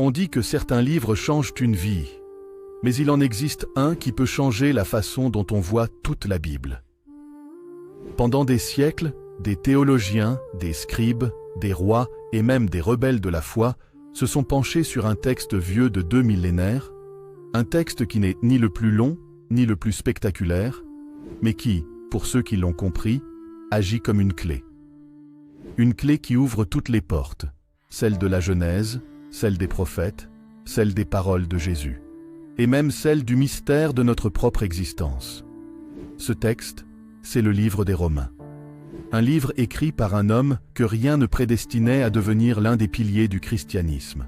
On dit que certains livres changent une vie, mais il en existe un qui peut changer la façon dont on voit toute la Bible. Pendant des siècles, des théologiens, des scribes, des rois et même des rebelles de la foi se sont penchés sur un texte vieux de 2 millénaires, un texte qui n'est ni le plus long, ni le plus spectaculaire, mais qui, pour ceux qui l'ont compris, agit comme une clé. Une clé qui ouvre toutes les portes, celle de la Genèse, celle des prophètes, celle des paroles de Jésus, et même celle du mystère de notre propre existence. Ce texte, c'est le livre des Romains. Un livre écrit par un homme que rien ne prédestinait à devenir l'un des piliers du christianisme.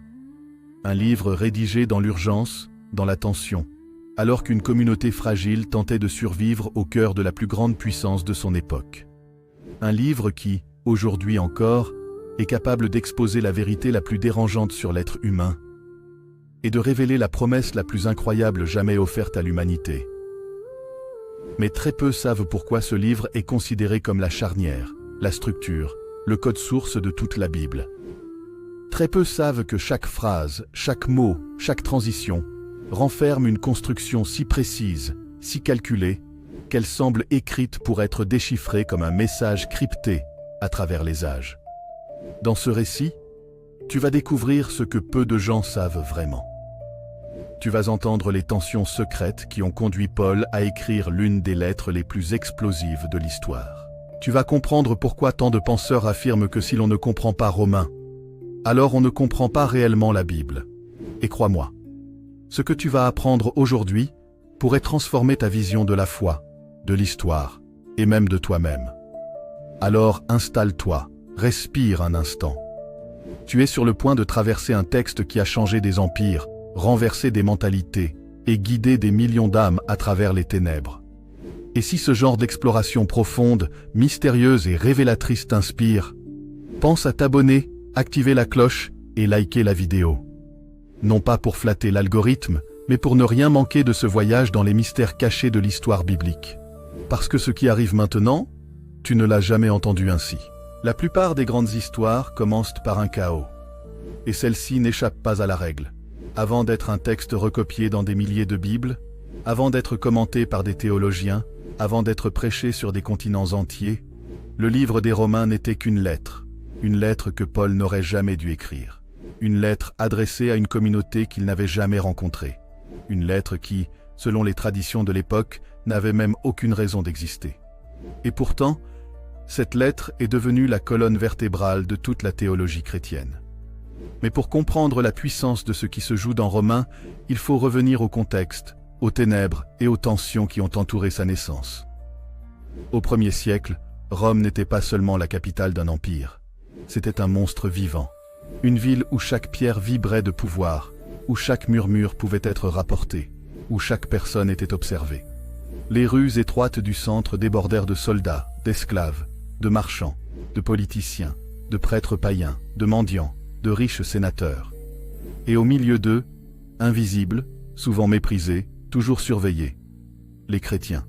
Un livre rédigé dans l'urgence, dans la tension, alors qu'une communauté fragile tentait de survivre au cœur de la plus grande puissance de son époque. Un livre qui, aujourd'hui encore, est capable d'exposer la vérité la plus dérangeante sur l'être humain et de révéler la promesse la plus incroyable jamais offerte à l'humanité. Mais très peu savent pourquoi ce livre est considéré comme la charnière, la structure, le code source de toute la Bible. Très peu savent que chaque phrase, chaque mot, chaque transition renferme une construction si précise, si calculée, qu'elle semble écrite pour être déchiffrée comme un message crypté à travers les âges. Dans ce récit, tu vas découvrir ce que peu de gens savent vraiment. Tu vas entendre les tensions secrètes qui ont conduit Paul à écrire l'une des lettres les plus explosives de l'histoire. Tu vas comprendre pourquoi tant de penseurs affirment que si l'on ne comprend pas Romains, alors on ne comprend pas réellement la Bible. Et crois-moi, ce que tu vas apprendre aujourd'hui pourrait transformer ta vision de la foi, de l'histoire et même de toi-même. Alors installe-toi, respire un instant. Tu es sur le point de traverser un texte qui a changé des empires, renversé des mentalités et guidé des millions d'âmes à travers les ténèbres. Et si ce genre d'exploration profonde, mystérieuse et révélatrice t'inspire, pense à t'abonner, activer la cloche et liker la vidéo. Non pas pour flatter l'algorithme, mais pour ne rien manquer de ce voyage dans les mystères cachés de l'histoire biblique. Parce que ce qui arrive maintenant, tu ne l'as jamais entendu ainsi. La plupart des grandes histoires commencent par un chaos. Et celle-ci n'échappe pas à la règle. Avant d'être un texte recopié dans des milliers de Bibles, avant d'être commenté par des théologiens, avant d'être prêché sur des continents entiers, le livre des Romains n'était qu'une lettre que Paul n'aurait jamais dû écrire. Une lettre adressée à une communauté qu'il n'avait jamais rencontrée. Une lettre qui, selon les traditions de l'époque, n'avait même aucune raison d'exister. Et pourtant, cette lettre est devenue la colonne vertébrale de toute la théologie chrétienne. Mais pour comprendre la puissance de ce qui se joue dans Romains, il faut revenir au contexte, aux ténèbres et aux tensions qui ont entouré sa naissance. Au 1er siècle, Rome n'était pas seulement la capitale d'un empire. C'était un monstre vivant. Une ville où chaque pierre vibrait de pouvoir, où chaque murmure pouvait être rapporté, où chaque personne était observée. Les rues étroites du centre débordèrent de soldats, d'esclaves, de marchands, de politiciens, de prêtres païens, de mendiants, de riches sénateurs. Et au milieu d'eux, invisibles, souvent méprisés, toujours surveillés, les chrétiens.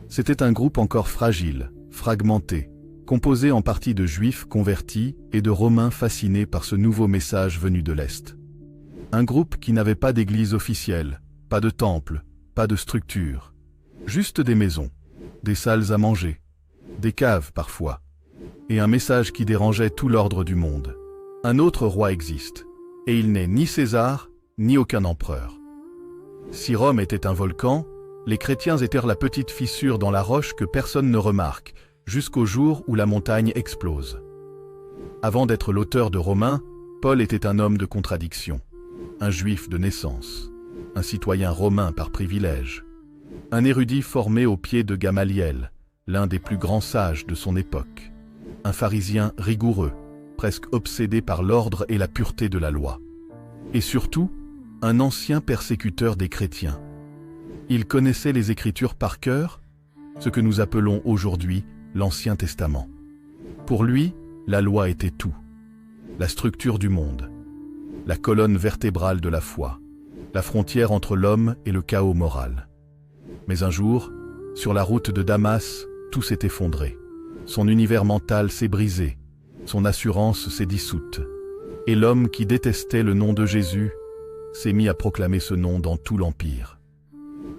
C'était un groupe encore fragile, fragmenté, composé en partie de juifs convertis et de romains fascinés par ce nouveau message venu de l'Est. Un groupe qui n'avait pas d'église officielle, pas de temple, pas de structure, juste des maisons, des salles à manger, des caves parfois, et un message qui dérangeait tout l'ordre du monde. Un autre roi existe, et il n'est ni César, ni aucun empereur. Si Rome était un volcan, les chrétiens étaient la petite fissure dans la roche que personne ne remarque, jusqu'au jour où la montagne explose. Avant d'être l'auteur de Romains, Paul était un homme de contradiction, un juif de naissance, un citoyen romain par privilège, un érudit formé aux pieds de Gamaliel, l'un des plus grands sages de son époque, un pharisien rigoureux, presque obsédé par l'ordre et la pureté de la loi. Et surtout, un ancien persécuteur des chrétiens. Il connaissait les Écritures par cœur, ce que nous appelons aujourd'hui l'Ancien Testament. Pour lui, la loi était tout. La structure du monde, la colonne vertébrale de la foi, la frontière entre l'homme et le chaos moral. Mais un jour, sur la route de Damas, tout s'est effondré. Son univers mental s'est brisé, son assurance s'est dissoute. Et l'homme qui détestait le nom de Jésus s'est mis à proclamer ce nom dans tout l'Empire.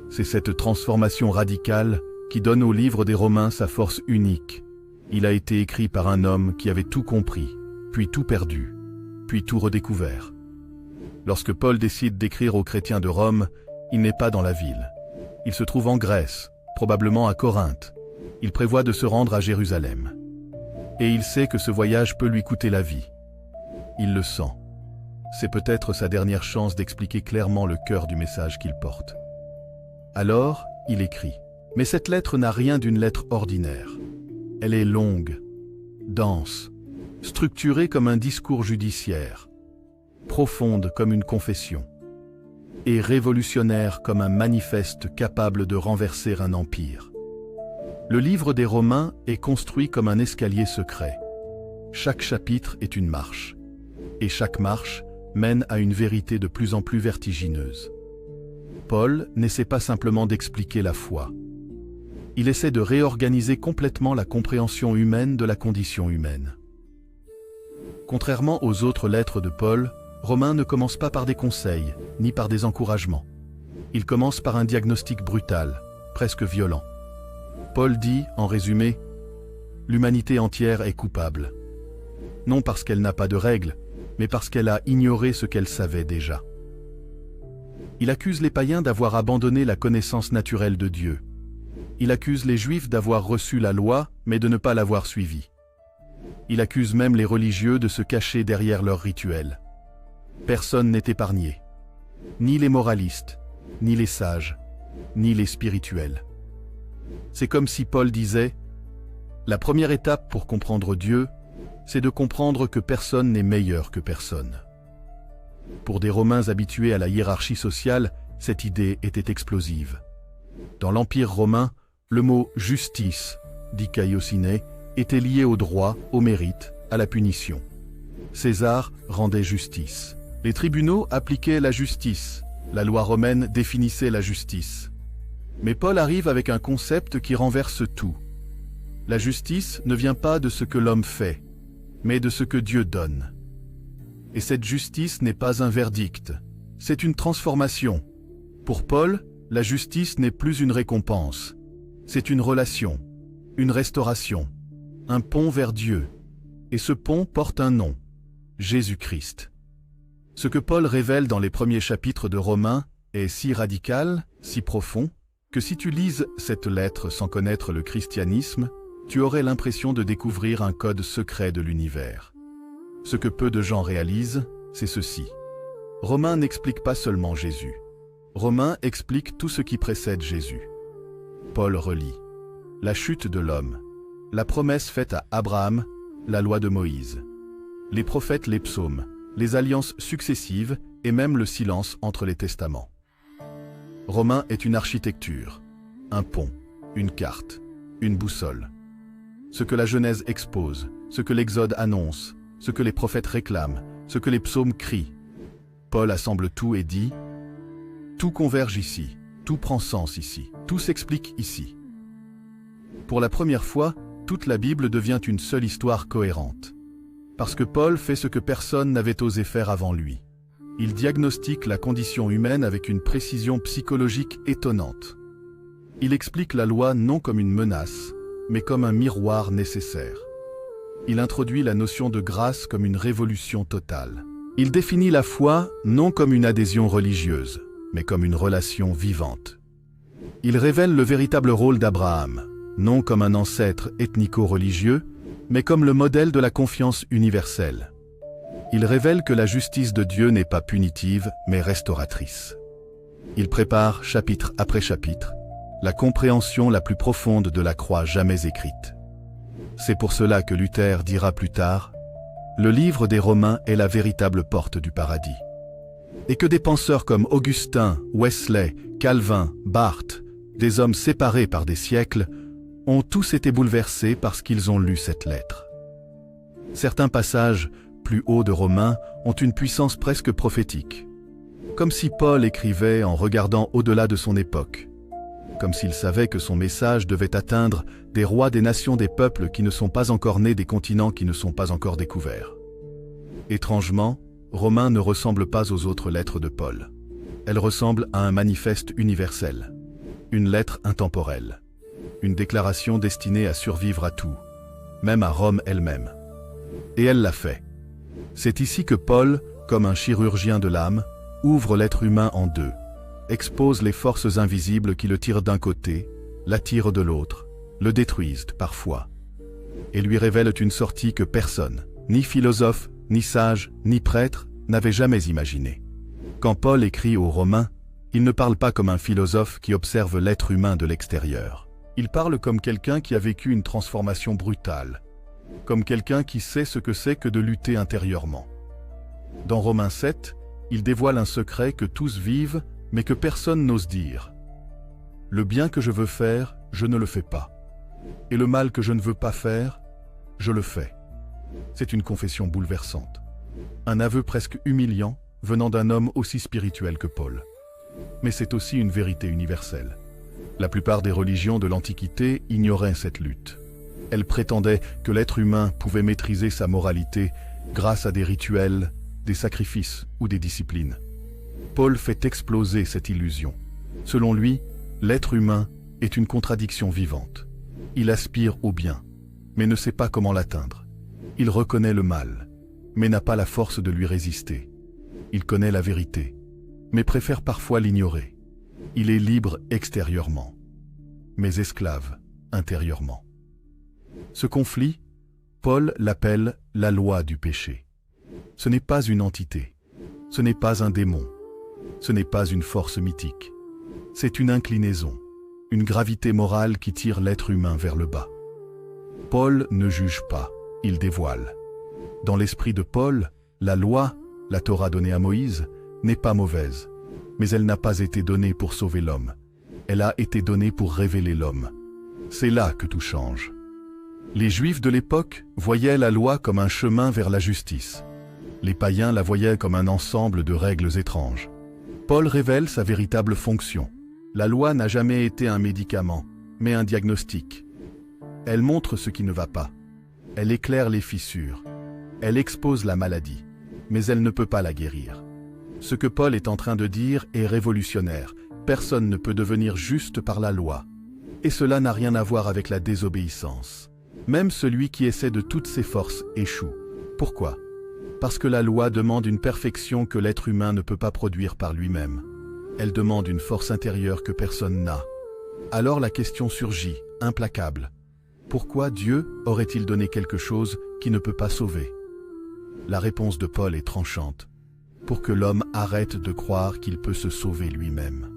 C'est cette transformation radicale qui donne au livre des Romains sa force unique. Il a été écrit par un homme qui avait tout compris, puis tout perdu, puis tout redécouvert. Lorsque Paul décide d'écrire aux chrétiens de Rome, il n'est pas dans la ville. Il se trouve en Grèce, probablement à Corinthe. Il prévoit de se rendre à Jérusalem. Et il sait que ce voyage peut lui coûter la vie. Il le sent. C'est peut-être sa dernière chance d'expliquer clairement le cœur du message qu'il porte. Alors, il écrit. Mais cette lettre n'a rien d'une lettre ordinaire. Elle est longue, dense, structurée comme un discours judiciaire, profonde comme une confession, et révolutionnaire comme un manifeste capable de renverser un empire. Le livre des Romains est construit comme un escalier secret. Chaque chapitre est une marche, et chaque marche mène à une vérité de plus en plus vertigineuse. Paul n'essaie pas simplement d'expliquer la foi. Il essaie de réorganiser complètement la compréhension humaine de la condition humaine. Contrairement aux autres lettres de Paul, Romains ne commence pas par des conseils, ni par des encouragements. Il commence par un diagnostic brutal, presque violent. Paul dit, en résumé, « L'humanité entière est coupable. Non parce qu'elle n'a pas de règles, mais parce qu'elle a ignoré ce qu'elle savait déjà. » Il accuse les païens d'avoir abandonné la connaissance naturelle de Dieu. Il accuse les Juifs d'avoir reçu la loi, mais de ne pas l'avoir suivie. Il accuse même les religieux de se cacher derrière leurs rituels. Personne n'est épargné. Ni les moralistes, ni les sages, ni les spirituels. C'est comme si Paul disait « La première étape pour comprendre Dieu, c'est de comprendre que personne n'est meilleur que personne. » Pour des Romains habitués à la hiérarchie sociale, cette idée était explosive. Dans l'Empire romain, le mot « justice », dit Caïociné, était lié au droit, au mérite, à la punition. César rendait justice. Les tribunaux appliquaient la justice. La loi romaine définissait la justice. Mais Paul arrive avec un concept qui renverse tout. La justice ne vient pas de ce que l'homme fait, mais de ce que Dieu donne. Et cette justice n'est pas un verdict, c'est une transformation. Pour Paul, la justice n'est plus une récompense, c'est une relation, une restauration, un pont vers Dieu. Et ce pont porte un nom, Jésus-Christ. Ce que Paul révèle dans les premiers chapitres de Romains est si radical, si profond, que si tu lises cette lettre sans connaître le christianisme, tu aurais l'impression de découvrir un code secret de l'univers. Ce que peu de gens réalisent, c'est ceci. Romains n'explique pas seulement Jésus. Romains explique tout ce qui précède Jésus. Paul relit la chute de l'homme, la promesse faite à Abraham, la loi de Moïse, les prophètes, les psaumes, les alliances successives et même le silence entre les testaments. Romains est une architecture, un pont, une carte, une boussole. Ce que la Genèse expose, ce que l'Exode annonce, ce que les prophètes réclament, ce que les psaumes crient. Paul assemble tout et dit « Tout converge ici, tout prend sens ici, tout s'explique ici. » Pour la première fois, toute la Bible devient une seule histoire cohérente. Parce que Paul fait ce que personne n'avait osé faire avant lui. Il diagnostique la condition humaine avec une précision psychologique étonnante. Il explique la loi non comme une menace, mais comme un miroir nécessaire. Il introduit la notion de grâce comme une révolution totale. Il définit la foi non comme une adhésion religieuse, mais comme une relation vivante. Il révèle le véritable rôle d'Abraham, non comme un ancêtre ethnico-religieux, mais comme le modèle de la confiance universelle. Il révèle que la justice de Dieu n'est pas punitive, mais restauratrice. Il prépare, chapitre après chapitre, la compréhension la plus profonde de la croix jamais écrite. C'est pour cela que Luther dira plus tard « Le livre des Romains est la véritable porte du paradis ». Et que des penseurs comme Augustin, Wesley, Calvin, Barth, des hommes séparés par des siècles, ont tous été bouleversés parce qu'ils ont lu cette lettre. Certains passages plus hauts de Romains ont une puissance presque prophétique, comme si Paul écrivait en regardant au-delà de son époque, comme s'il savait que son message devait atteindre des rois des nations, des peuples qui ne sont pas encore nés, des continents qui ne sont pas encore découverts. Étrangement, Romains ne ressemble pas aux autres lettres de Paul. Elle ressemble à un manifeste universel, une lettre intemporelle, une déclaration destinée à survivre à tout, même à Rome elle-même. Et elle l'a fait. C'est ici que Paul, comme un chirurgien de l'âme, ouvre l'être humain en deux, expose les forces invisibles qui le tirent d'un côté, l'attirent de l'autre, le détruisent parfois, et lui révèlent une sortie que personne, ni philosophe, ni sage, ni prêtre, n'avait jamais imaginée. Quand Paul écrit aux Romains, il ne parle pas comme un philosophe qui observe l'être humain de l'extérieur. Il parle comme quelqu'un qui a vécu une transformation brutale, comme quelqu'un qui sait ce que c'est que de lutter intérieurement. Dans Romains 7, il dévoile un secret que tous vivent, mais que personne n'ose dire. Le bien que je veux faire, je ne le fais pas. Et le mal que je ne veux pas faire, je le fais. C'est une confession bouleversante. Un aveu presque humiliant venant d'un homme aussi spirituel que Paul. Mais c'est aussi une vérité universelle. La plupart des religions de l'Antiquité ignoraient cette lutte. Elles prétendaient que l'être humain pouvait maîtriser sa moralité grâce à des rituels, des sacrifices ou des disciplines. Paul fait exploser cette illusion. Selon lui, l'être humain est une contradiction vivante. Il aspire au bien, mais ne sait pas comment l'atteindre. Il reconnaît le mal, mais n'a pas la force de lui résister. Il connaît la vérité, mais préfère parfois l'ignorer. Il est libre extérieurement, mais esclave intérieurement. Ce conflit, Paul l'appelle la loi du péché. Ce n'est pas une entité, ce n'est pas un démon, ce n'est pas une force mythique. C'est une inclinaison, une gravité morale qui tire l'être humain vers le bas. Paul ne juge pas, il dévoile. Dans l'esprit de Paul, la loi, la Torah donnée à Moïse, n'est pas mauvaise, mais elle n'a pas été donnée pour sauver l'homme. Elle a été donnée pour révéler l'homme. C'est là que tout change. Les Juifs de l'époque voyaient la loi comme un chemin vers la justice. Les païens la voyaient comme un ensemble de règles étranges. Paul révèle sa véritable fonction. La loi n'a jamais été un médicament, mais un diagnostic. Elle montre ce qui ne va pas. Elle éclaire les fissures. Elle expose la maladie, mais elle ne peut pas la guérir. Ce que Paul est en train de dire est révolutionnaire. Personne ne peut devenir juste par la loi. Et cela n'a rien à voir avec la désobéissance. Même celui qui essaie de toutes ses forces échoue. Pourquoi ? Parce que la loi demande une perfection que l'être humain ne peut pas produire par lui-même. Elle demande une force intérieure que personne n'a. Alors la question surgit, implacable. Pourquoi Dieu aurait-il donné quelque chose qui ne peut pas sauver ? La réponse de Paul est tranchante. Pour que l'homme arrête de croire qu'il peut se sauver lui-même.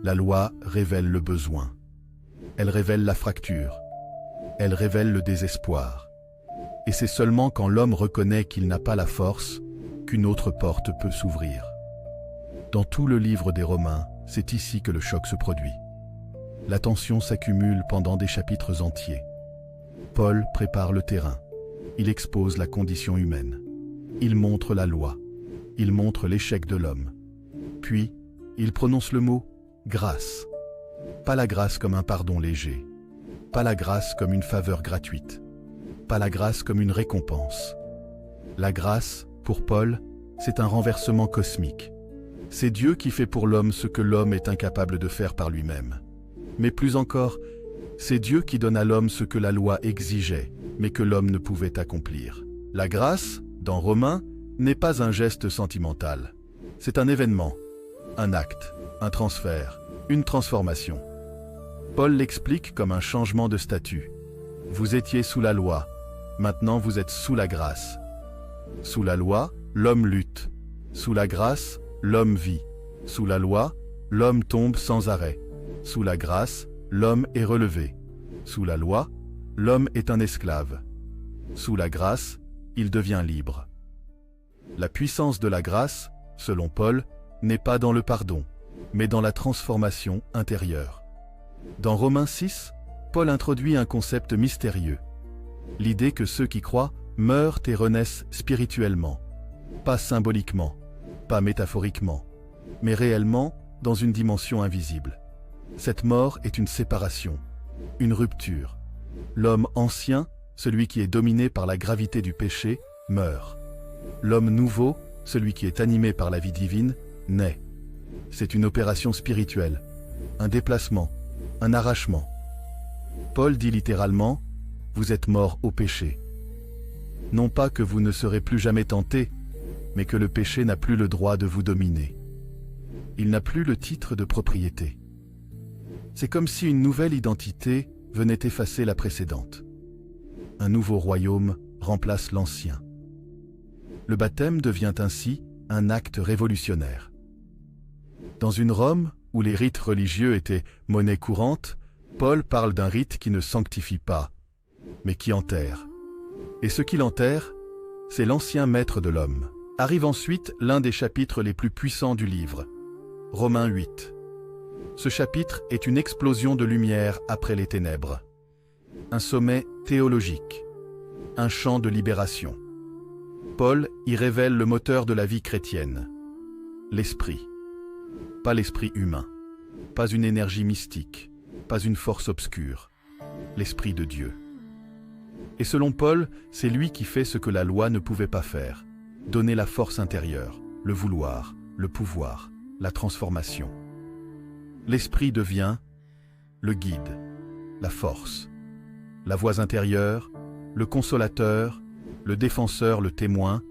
La loi révèle le besoin. Elle révèle la fracture. Elle révèle le désespoir. Et c'est seulement quand l'homme reconnaît qu'il n'a pas la force qu'une autre porte peut s'ouvrir. Dans tout le livre des Romains, c'est ici que le choc se produit. La tension s'accumule pendant des chapitres entiers. Paul prépare le terrain. Il expose la condition humaine. Il montre la loi. Il montre l'échec de l'homme. Puis, il prononce le mot « grâce ». Pas la grâce comme un pardon léger. Pas la grâce comme une faveur gratuite. Pas la grâce comme une récompense. La grâce, pour Paul, c'est un renversement cosmique. C'est Dieu qui fait pour l'homme ce que l'homme est incapable de faire par lui-même. Mais plus encore, c'est Dieu qui donne à l'homme ce que la loi exigeait, mais que l'homme ne pouvait accomplir. La grâce, dans Romains, n'est pas un geste sentimental. C'est un événement, un acte, un transfert, une transformation. Paul l'explique comme un changement de statut. Vous étiez sous la loi, maintenant vous êtes sous la grâce. Sous la loi, l'homme lutte. Sous la grâce, l'homme vit. Sous la loi, l'homme tombe sans arrêt. Sous la grâce, l'homme est relevé. Sous la loi, l'homme est un esclave. Sous la grâce, il devient libre. La puissance de la grâce, selon Paul, n'est pas dans le pardon, mais dans la transformation intérieure. Dans Romains 6, Paul introduit un concept mystérieux. L'idée que ceux qui croient meurent et renaissent spirituellement, pas symboliquement, pas métaphoriquement, mais réellement dans une dimension invisible. Cette mort est une séparation, une rupture. L'homme ancien, celui qui est dominé par la gravité du péché, meurt. L'homme nouveau, celui qui est animé par la vie divine, naît. C'est une opération spirituelle, un déplacement, un arrachement. Paul dit littéralement, « Vous êtes morts au péché ». Non pas que vous ne serez plus jamais tentés, mais que le péché n'a plus le droit de vous dominer. Il n'a plus le titre de propriété. C'est comme si une nouvelle identité venait effacer la précédente. Un nouveau royaume remplace l'ancien. Le baptême devient ainsi un acte révolutionnaire. Dans une Rome où les rites religieux étaient monnaie courante, Paul parle d'un rite qui ne sanctifie pas, mais qui enterre. Et ce qui l'enterre, c'est l'ancien maître de l'homme. Arrive ensuite l'un des chapitres les plus puissants du livre, Romains 8. Ce chapitre est une explosion de lumière après les ténèbres. Un sommet théologique, un chant de libération. Paul y révèle le moteur de la vie chrétienne, l'esprit. Pas l'esprit humain, pas une énergie mystique, pas une force obscure, l'esprit de Dieu. Et selon Paul, c'est lui qui fait ce que la loi ne pouvait pas faire, donner la force intérieure, le vouloir, le pouvoir, la transformation. L'esprit devient le guide, la force, la voix intérieure, le consolateur, le défenseur, le témoin,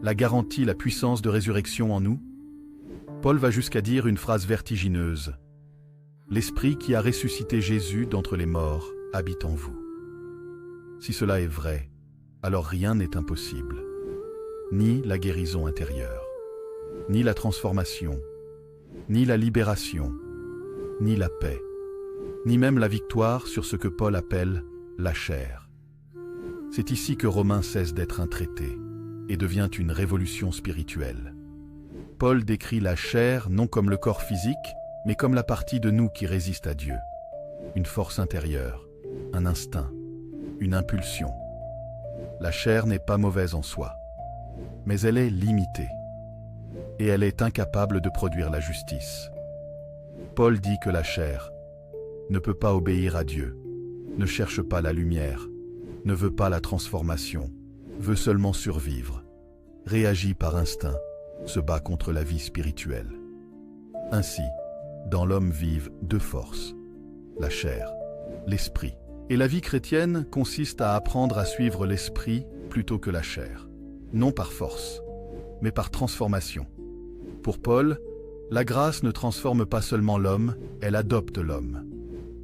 la garantie, la puissance de résurrection en nous. Paul va jusqu'à dire une phrase vertigineuse. L'Esprit qui a ressuscité Jésus d'entre les morts habite en vous. Si cela est vrai, alors rien n'est impossible. Ni la guérison intérieure, ni la transformation, ni la libération, ni la paix, ni même la victoire sur ce que Paul appelle la chair. C'est ici que Romains cesse d'être un traité et devient une révolution spirituelle. Paul décrit la chair non comme le corps physique, mais comme la partie de nous qui résiste à Dieu. Une force intérieure, un instinct, une impulsion. La chair n'est pas mauvaise en soi, mais elle est limitée. Et elle est incapable de produire la justice. Paul dit que la chair ne peut pas obéir à Dieu, ne cherche pas la lumière, ne veut pas la transformation, veut seulement survivre, réagit par instinct, se bat contre la vie spirituelle. Ainsi, dans l'homme vivent deux forces, la chair, l'esprit. Et la vie chrétienne consiste à apprendre à suivre l'esprit plutôt que la chair, non par force, mais par transformation. Pour Paul, la grâce ne transforme pas seulement l'homme, elle adopte l'homme.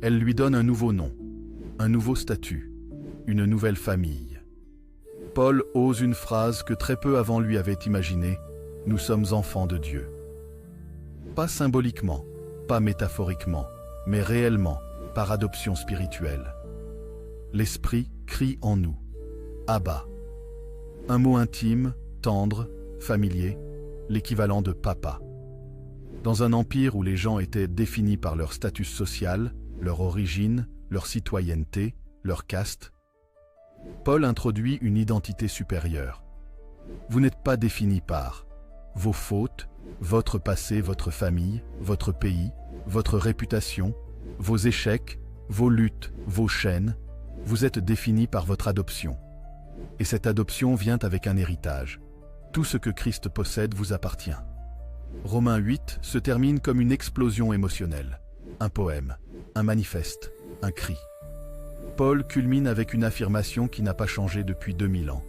Elle lui donne un nouveau nom, un nouveau statut, une nouvelle famille. Paul ose une phrase que très peu avant lui avaient imaginée, « Nous sommes enfants de Dieu ». Pas symboliquement, pas métaphoriquement, mais réellement, par adoption spirituelle. L'Esprit crie en nous, « Abba ». Un mot intime, tendre, familier, l'équivalent de papa. Dans un empire où les gens étaient définis par leur statut social, leur origine, leur citoyenneté, leur caste, Paul introduit une identité supérieure. Vous n'êtes pas définis par vos fautes, votre passé, votre famille, votre pays, votre réputation, vos échecs, vos luttes, vos chaînes. Vous êtes définis par votre adoption. Et cette adoption vient avec un héritage. Tout ce que Christ possède vous appartient. Romains 8 se termine comme une explosion émotionnelle. Un poème, un manifeste, un cri. Paul culmine avec une affirmation qui n'a pas changé depuis 2000 ans.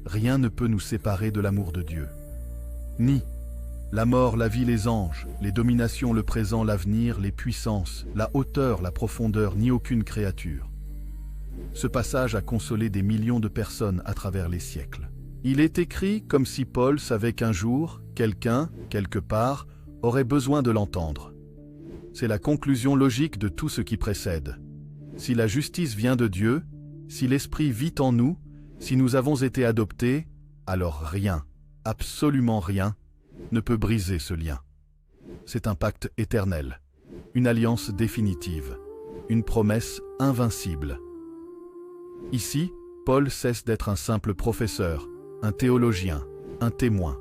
Rien ne peut nous séparer de l'amour de Dieu. Ni la mort, la vie, les anges, les dominations, le présent, l'avenir, les puissances, la hauteur, la profondeur, ni aucune créature. Ce passage a consolé des millions de personnes à travers les siècles. Il est écrit comme si Paul savait qu'un jour, quelqu'un, quelque part, aurait besoin de l'entendre. C'est la conclusion logique de tout ce qui précède. Si la justice vient de Dieu, si l'Esprit vit en nous, si nous avons été adoptés, alors rien, absolument rien, ne peut briser ce lien. C'est un pacte éternel, une alliance définitive, une promesse invincible. Ici, Paul cesse d'être un simple professeur, un théologien, un témoin.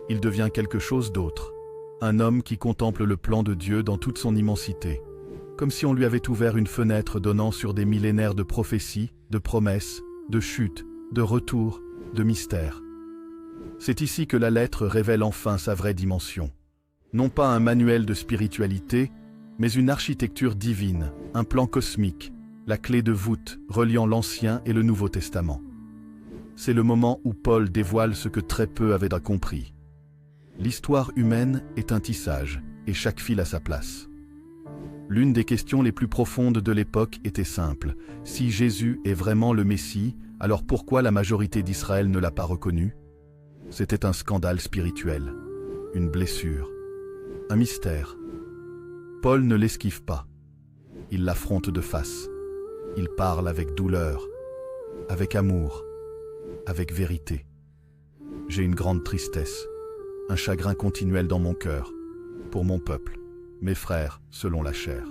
Il devient quelque chose d'autre, un homme qui contemple le plan de Dieu dans toute son immensité, comme si on lui avait ouvert une fenêtre donnant sur des millénaires de prophéties, de promesses, de chutes, de retours, de mystères. C'est ici que la lettre révèle enfin sa vraie dimension. Non pas un manuel de spiritualité, mais une architecture divine, un plan cosmique, la clé de voûte reliant l'Ancien et le Nouveau Testament. C'est le moment où Paul dévoile ce que très peu avaient compris. L'histoire humaine est un tissage, et chaque fil a sa place. L'une des questions les plus profondes de l'époque était simple. Si Jésus est vraiment le Messie, alors pourquoi la majorité d'Israël ne l'a pas reconnu? C'était un scandale spirituel, une blessure, un mystère. Paul ne l'esquive pas. Il l'affronte de face. Il parle avec douleur, avec amour, avec vérité. J'ai une grande tristesse, un chagrin continuel dans mon cœur, pour mon peuple, mes frères, selon la chair.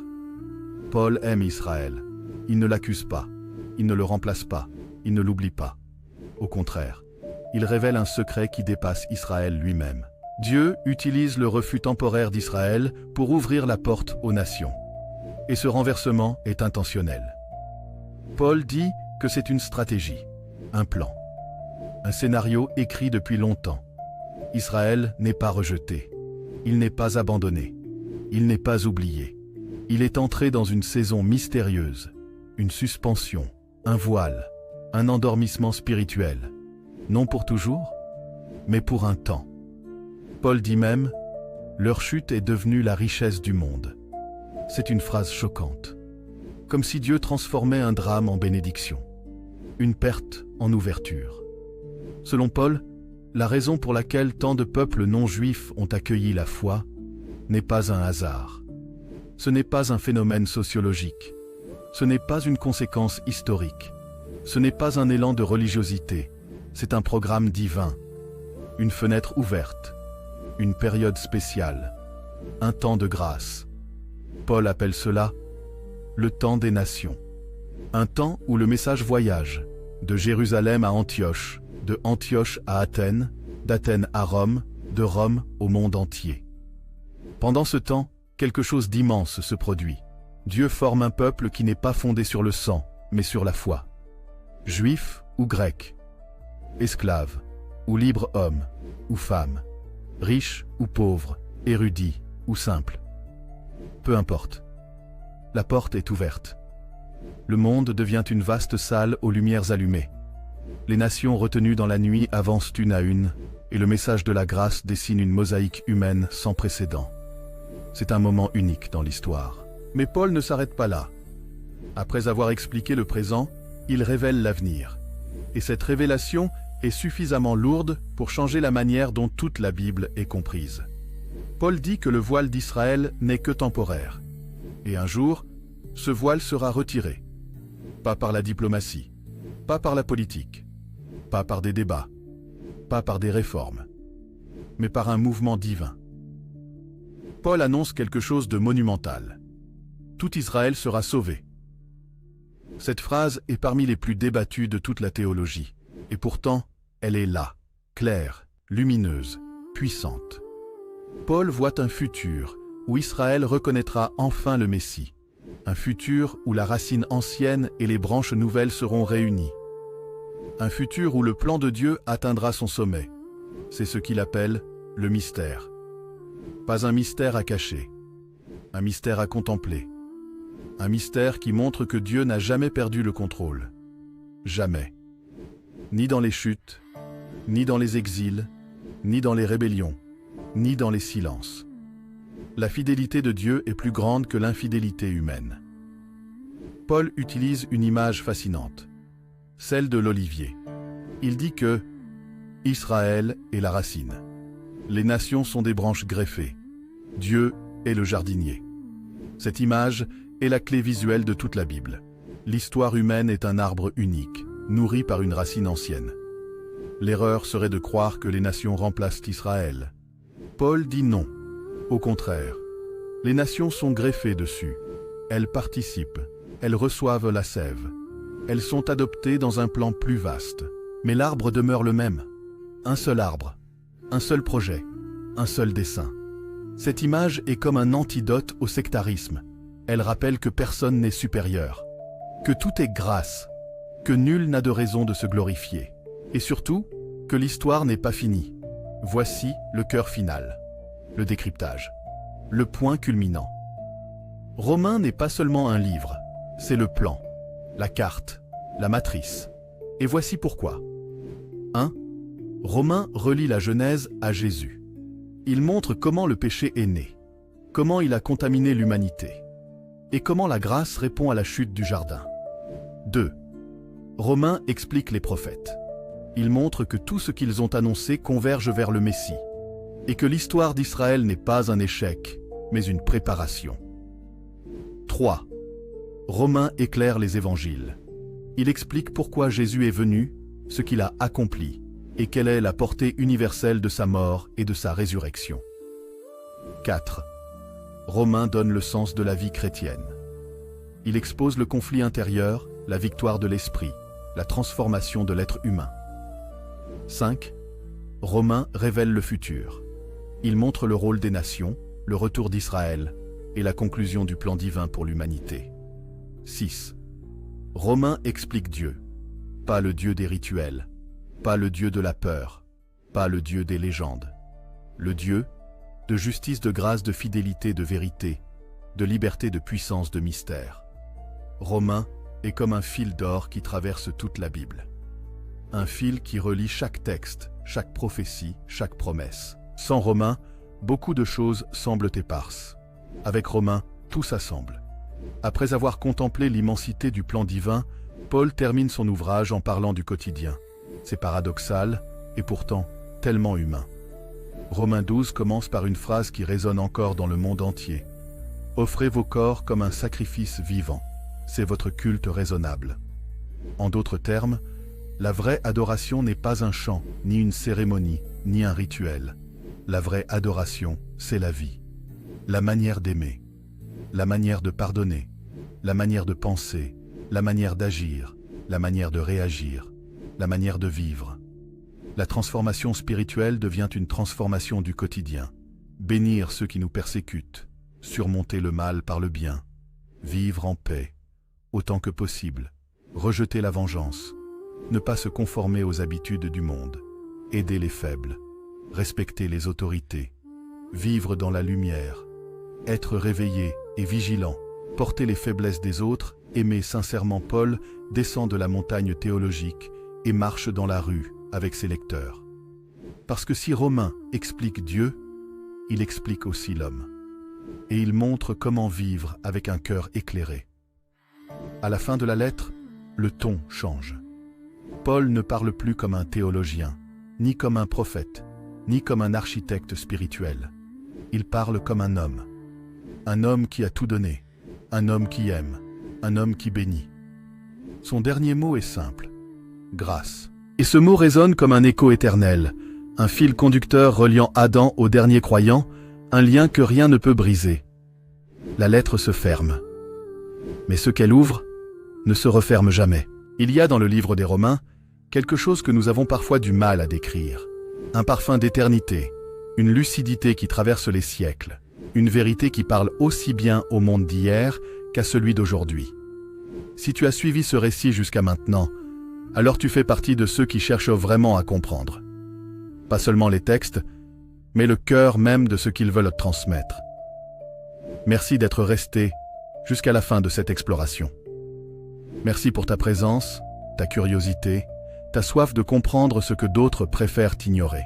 Paul aime Israël. Il ne l'accuse pas, il ne le remplace pas, il ne l'oublie pas. Au contraire, il révèle un secret qui dépasse Israël lui-même. Dieu utilise le refus temporaire d'Israël pour ouvrir la porte aux nations. Et ce renversement est intentionnel. Paul dit que c'est une stratégie, un plan, un scénario écrit depuis longtemps. Israël n'est pas rejeté, il n'est pas abandonné, il n'est pas oublié. Il est entré dans une saison mystérieuse, une suspension, un voile, un endormissement spirituel. Non pour toujours, mais pour un temps. Paul dit même, leur chute est devenue la richesse du monde. C'est une phrase choquante. Comme si Dieu transformait un drame en bénédiction, une perte en ouverture. Selon Paul, la raison pour laquelle tant de peuples non-juifs ont accueilli la foi n'est pas un hasard. Ce n'est pas un phénomène sociologique. Ce n'est pas une conséquence historique. Ce n'est pas un élan de religiosité. C'est un programme divin, une fenêtre ouverte, une période spéciale, un temps de grâce. Paul appelle cela le temps des nations. Un temps où le message voyage, de Jérusalem à Antioche, de Antioche à Athènes, d'Athènes à Rome, de Rome au monde entier. Pendant ce temps, quelque chose d'immense se produit. Dieu forme un peuple qui n'est pas fondé sur le sang, mais sur la foi. Juif ou grec, esclave ou libre homme ou femme, riche ou pauvre, érudit ou simple. Peu importe. La porte est ouverte. Le monde devient une vaste salle aux lumières allumées. Les nations retenues dans la nuit avancent une à une, et le message de la grâce dessine une mosaïque humaine sans précédent. C'est un moment unique dans l'histoire. Mais Paul ne s'arrête pas là. Après avoir expliqué le présent, il révèle l'avenir. Et cette révélation est suffisamment lourde pour changer la manière dont toute la Bible est comprise. Paul dit que le voile d'Israël n'est que temporaire. Et un jour, ce voile sera retiré. Pas par la diplomatie, pas par la politique, pas par des débats, pas par des réformes, mais par un mouvement divin. Paul annonce quelque chose de monumental. Tout Israël sera sauvé. Cette phrase est parmi les plus débattues de toute la théologie, et pourtant, elle est là, claire, lumineuse, puissante. Paul voit un futur où Israël reconnaîtra enfin le Messie, un futur où la racine ancienne et les branches nouvelles seront réunies, un futur où le plan de Dieu atteindra son sommet. C'est ce qu'il appelle le mystère. Pas un mystère à cacher, un mystère à contempler, un mystère qui montre que Dieu n'a jamais perdu le contrôle. Jamais. Ni dans les chutes, ni dans les exils, ni dans les rébellions, ni dans les silences. La fidélité de Dieu est plus grande que l'infidélité humaine. Paul utilise une image fascinante, celle de l'olivier. Il dit que Israël est la racine. Les nations sont des branches greffées. Dieu est le jardinier. Cette image est la clé visuelle de toute la Bible. L'histoire humaine est un arbre unique, nourri par une racine ancienne. L'erreur serait de croire que les nations remplacent Israël. Paul dit non. Au contraire, les nations sont greffées dessus. Elles participent, elles reçoivent la sève. Elles sont adoptées dans un plan plus vaste. Mais l'arbre demeure le même. Un seul arbre, un seul projet, un seul dessein. Cette image est comme un antidote au sectarisme. Elle rappelle que personne n'est supérieur, que tout est grâce, que nul n'a de raison de se glorifier. Et surtout, que l'histoire n'est pas finie. Voici le cœur final, le décryptage, le point culminant. Romains n'est pas seulement un livre, c'est le plan, la carte, la matrice. Et voici pourquoi. 1. Romains relie la Genèse à Jésus. Il montre comment le péché est né, comment il a contaminé l'humanité, et comment la grâce répond à la chute du jardin. 2. Romains explique les prophètes. Il montre que tout ce qu'ils ont annoncé converge vers le Messie, et que l'histoire d'Israël n'est pas un échec, mais une préparation. 3. Romains éclaire les évangiles. Il explique pourquoi Jésus est venu, ce qu'il a accompli, et quelle est la portée universelle de sa mort et de sa résurrection. 4. Romains donne le sens de la vie chrétienne. Il expose le conflit intérieur, la victoire de l'esprit, la transformation de l'être humain. 5. Romains révèle le futur. Il montre le rôle des nations, le retour d'Israël et la conclusion du plan divin pour l'humanité. 6. Romains explique Dieu, pas le Dieu des rituels, pas le Dieu de la peur, pas le Dieu des légendes. Le Dieu de justice, de grâce, de fidélité, de vérité, de liberté, de puissance, de mystère. Romains est comme un fil d'or qui traverse toute la Bible. Un fil qui relie chaque texte, chaque prophétie, chaque promesse. Sans Romains, beaucoup de choses semblent éparses. Avec Romains, tout s'assemble. Après avoir contemplé l'immensité du plan divin, Paul termine son ouvrage en parlant du quotidien. C'est paradoxal et pourtant tellement humain. Romains 12 commence par une phrase qui résonne encore dans le monde entier. « Offrez vos corps comme un sacrifice vivant. C'est votre culte raisonnable. » En d'autres termes, la vraie adoration n'est pas un chant, ni une cérémonie, ni un rituel. La vraie adoration, c'est la vie. La manière d'aimer, la manière de pardonner, la manière de penser, la manière d'agir, la manière de réagir, la manière de vivre. La transformation spirituelle devient une transformation du quotidien. Bénir ceux qui nous persécutent, surmonter le mal par le bien, vivre en paix, autant que possible, rejeter la vengeance, ne pas se conformer aux habitudes du monde, aider les faibles, respecter les autorités, vivre dans la lumière, être réveillé et vigilant, porter les faiblesses des autres, aimer sincèrement. Paul descend de la montagne théologique et marche dans la rue avec ses lecteurs. Parce que si Romains explique Dieu, il explique aussi l'homme. Et il montre comment vivre avec un cœur éclairé. À la fin de la lettre, le ton change. Paul ne parle plus comme un théologien, ni comme un prophète, ni comme un architecte spirituel. Il parle comme un homme qui a tout donné, un homme qui aime, un homme qui bénit. Son dernier mot est simple, grâce. Et ce mot résonne comme un écho éternel, un fil conducteur reliant Adam au dernier croyant, un lien que rien ne peut briser. La lettre se ferme, mais ce qu'elle ouvre ne se referme jamais. Il y a dans le livre des Romains quelque chose que nous avons parfois du mal à décrire. Un parfum d'éternité, une lucidité qui traverse les siècles, une vérité qui parle aussi bien au monde d'hier qu'à celui d'aujourd'hui. Si tu as suivi ce récit jusqu'à maintenant, alors tu fais partie de ceux qui cherchent vraiment à comprendre. Pas seulement les textes, mais le cœur même de ce qu'ils veulent transmettre. Merci d'être resté jusqu'à la fin de cette exploration. Merci pour ta présence, ta curiosité, ta soif de comprendre ce que d'autres préfèrent ignorer.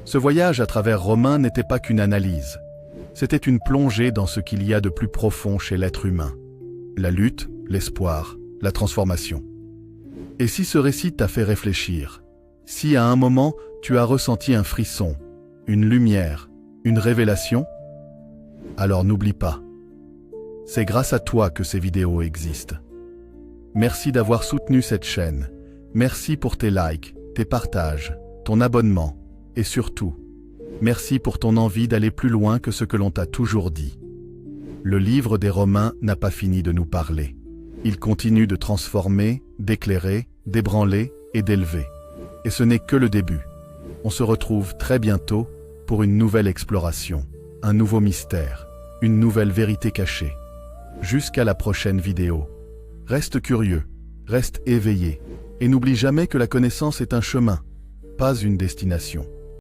Ce voyage à travers Romains n'était pas qu'une analyse, c'était une plongée dans ce qu'il y a de plus profond chez l'être humain. La lutte, l'espoir, la transformation. Et si ce récit t'a fait réfléchir, si à un moment tu as ressenti un frisson, une lumière, une révélation, alors n'oublie pas, c'est grâce à toi que ces vidéos existent. Merci d'avoir soutenu cette chaîne, merci pour tes likes, tes partages, ton abonnement, et surtout, merci pour ton envie d'aller plus loin que ce que l'on t'a toujours dit. Le livre des Romains n'a pas fini de nous parler. Il continue de transformer, d'éclairer, d'ébranler et d'élever. Et ce n'est que le début. On se retrouve très bientôt pour une nouvelle exploration, un nouveau mystère, une nouvelle vérité cachée. Jusqu'à la prochaine vidéo. Reste curieux, reste éveillé, et n'oublie jamais que la connaissance est un chemin, pas une destination.